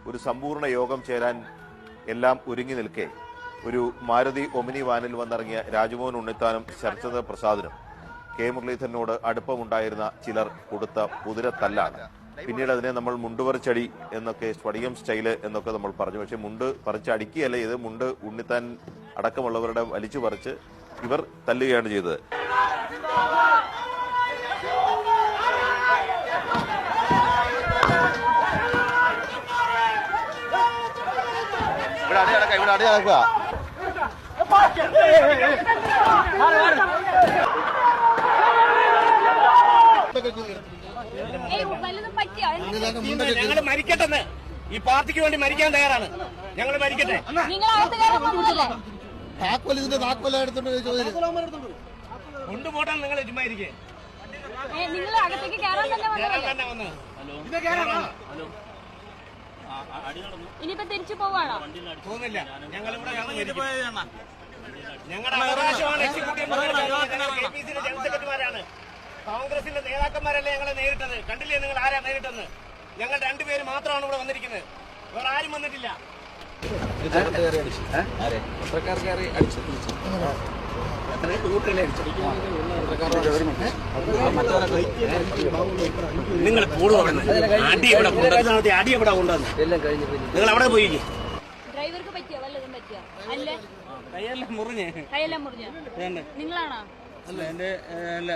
ഒരു സമ്പൂർണ്ണ യോഗം ചേരാൻ എല്ലാം ഒരുങ്ങി നിൽക്കെ ഒരു മാരുതി ഒമിനി വാനിൽ വന്നിറങ്ങിയ രാജ്മോഹൻ ഉണ്ണിത്താനും ശരത് പ്രസാദിനും കെ മുരളീധരനോട് അടുപ്പമുണ്ടായിരുന്ന ചിലർ കൊടുത്ത കുതിരത്തല്ലാണ്. പിന്നീട് അതിനെ നമ്മൾ മുണ്ടുപറിച്ചടി എന്നൊക്കെ, സ്ഫടികം സ്റ്റൈല് എന്നൊക്കെ നമ്മൾ പറഞ്ഞു. പക്ഷെ മുണ്ട് പറിച്ചടിക്കുകയല്ല ഇത്, മുണ്ട് ഉണ്ണിത്താൻ അടക്കമുള്ളവരുടെ വലിച്ചു പറിച്ച് ഇവർ തല്ലുകയാണ് ചെയ്തത്. ഇവിടെ അടി നടക്കുക. ഞങ്ങൾ മരിക്കട്ടെന്ന്, ഈ പാർട്ടിക്ക് വേണ്ടി മരിക്കാൻ തയ്യാറാണ്. ഞങ്ങൾ മരിക്കട്ടെ. കൊണ്ടുപോട്ടാൻ നിങ്ങൾ ചുമ്മാ ഇരിക്കേ. ഇനിയിപ്പോ തിരിച്ചു പോവാണോ? തോന്നില്ല. ഞങ്ങളിവിടെ ഞങ്ങളുടെ അവകാശമാണ്. KPCC ജനറൽ സെക്രട്ടറിമാരാണ്, കോൺഗ്രസിന്റെ നേതാക്കന്മാരല്ലേ ഞങ്ങളെ നേരിട്ടത്. കണ്ടില്ലേ നിങ്ങൾ ആരാ നേരിട്ടെന്ന്? ഞങ്ങൾ രണ്ടുപേര് മാത്രമാണ് ഇവിടെ വന്നിരിക്കുന്നത്, വേറെ ആരും വന്നിട്ടില്ല. നിങ്ങൾ അടി എവിടെ കൊണ്ടുവന്ന് നിങ്ങൾ അവിടെ പോയി. ഡ്രൈവർക്ക് പറ്റിയോ വല്ലതും പറ്റിയോ? അല്ലേ കൈയെല്ലാം മുറിഞ്ഞ് നിങ്ങളാണോ? അല്ല എന്റെ അല്ല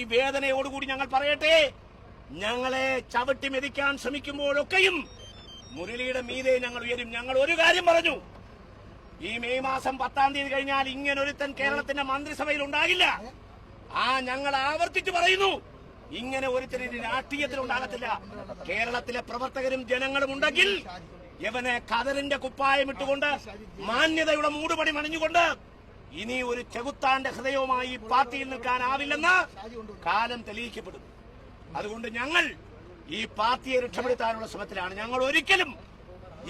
ഈ വേദനയോടുകൂടി ഞങ്ങൾ പറയട്ടെ, ഞങ്ങളെ ചവിട്ടി മെതിക്കാൻ ശ്രമിക്കുമ്പോഴൊക്കെയും മുരളിയുടെ മീതെ ഞങ്ങൾ ഉയരും. ഞങ്ങൾ ഒരു കാര്യം പറഞ്ഞു, ഈ മെയ് മാസം 10-ാം തീയതി കഴിഞ്ഞാൽ ഇങ്ങനൊരുത്തൻ കേരളത്തിന്റെ മന്ത്രിസഭയിൽ ഉണ്ടാകില്ല. ഞങ്ങൾ ആവർത്തിച്ചു പറയുന്നു, ഇങ്ങനെ ഒരുത്തന് രാഷ്ട്രീയത്തിൽ ഉണ്ടാകത്തില്ല. കേരളത്തിലെ പ്രവർത്തകരും ജനങ്ങളും ഉണ്ടെങ്കിൽ ഇവനെ ഖദറിന്റെ കുപ്പായം ഇട്ടുകൊണ്ട് മാന്യതയുടെ മൂടുപടി മണിഞ്ഞുകൊണ്ട് ഇനി ഒരു ചെകുത്താന്റെ ഹൃദയവുമായി പാർട്ടിയിൽ നിൽക്കാനാവില്ലെന്ന് കാലം തെളിയിക്കപ്പെടും. അതുകൊണ്ട് ഞങ്ങൾ ഈ പാർട്ടിയെ രക്ഷപ്പെടുത്താനുള്ള ശ്രമത്തിലാണ്. ഞങ്ങൾ ഒരിക്കലും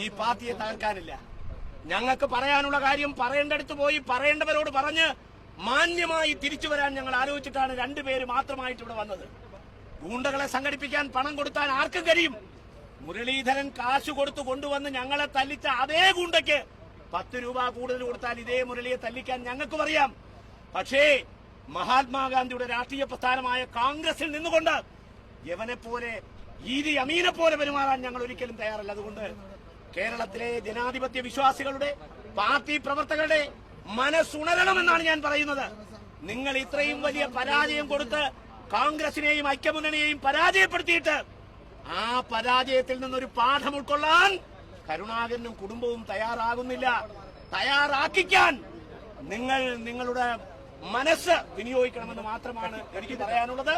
ഈ പാർട്ടിയെ തകർക്കാനില്ല. ഞങ്ങൾക്ക് പറയാനുള്ള കാര്യം പറയേണ്ടടുത്ത് പോയി പറയേണ്ടവരോട് പറഞ്ഞ് മാന്യമായി തിരിച്ചു വരാൻ ഞങ്ങൾ ആലോചിച്ചിട്ടാണ് രണ്ടുപേര് മാത്രമായിട്ട് ഇവിടെ വന്നത്. ഗൂണ്ടകളെ സംഘടിപ്പിക്കാൻ പണം കൊടുത്താൽ ആർക്കും കഴിയും. മുരളീധരൻ കാശ് കൊടുത്തു കൊണ്ടുവന്ന് ഞങ്ങളെ തല്ലിച്ച അതേ ഗൂണ്ടയ്ക്ക് 10 രൂപ കൂടുതൽ കൊടുത്താൽ ഇതേ മുരളിയെ തല്ലിക്കാൻ ഞങ്ങൾക്കും അറിയാം. പക്ഷേ മഹാത്മാഗാന്ധിയുടെ രാഷ്ട്രീയ പ്രസ്ഥാനമായ കോൺഗ്രസിൽ നിന്നുകൊണ്ട് യവനെ പോലെ ഈദി അമീനെ പോലെ പെരുമാറാൻ ഞങ്ങൾ ഒരിക്കലും തയ്യാറല്ല. അതുകൊണ്ട് കേരളത്തിലെ ജനാധിപത്യ വിശ്വാസികളുടെ, പാർട്ടി പ്രവർത്തകരുടെ മനസ്സുണരണമെന്നാണ് ഞാൻ പറയുന്നത്. നിങ്ങൾ ഇത്രയും വലിയ പരാജയം കൊടുത്ത് കോൺഗ്രസിനെയും ഐക്യമുന്നണിയെയും പരാജയപ്പെടുത്തിയിട്ട് ആ പരാജയത്തിൽ നിന്നൊരു പാഠം ഉൾക്കൊള്ളാൻ കരുണാകരനും കുടുംബവും തയ്യാറാകുന്നില്ല. തയ്യാറാക്കിക്കാൻ നിങ്ങൾ നിങ്ങളുടെ മനസ്സ് വിനിയോഗിക്കണമെന്ന് മാത്രമാണ് എനിക്ക് പറയാനുള്ളത്.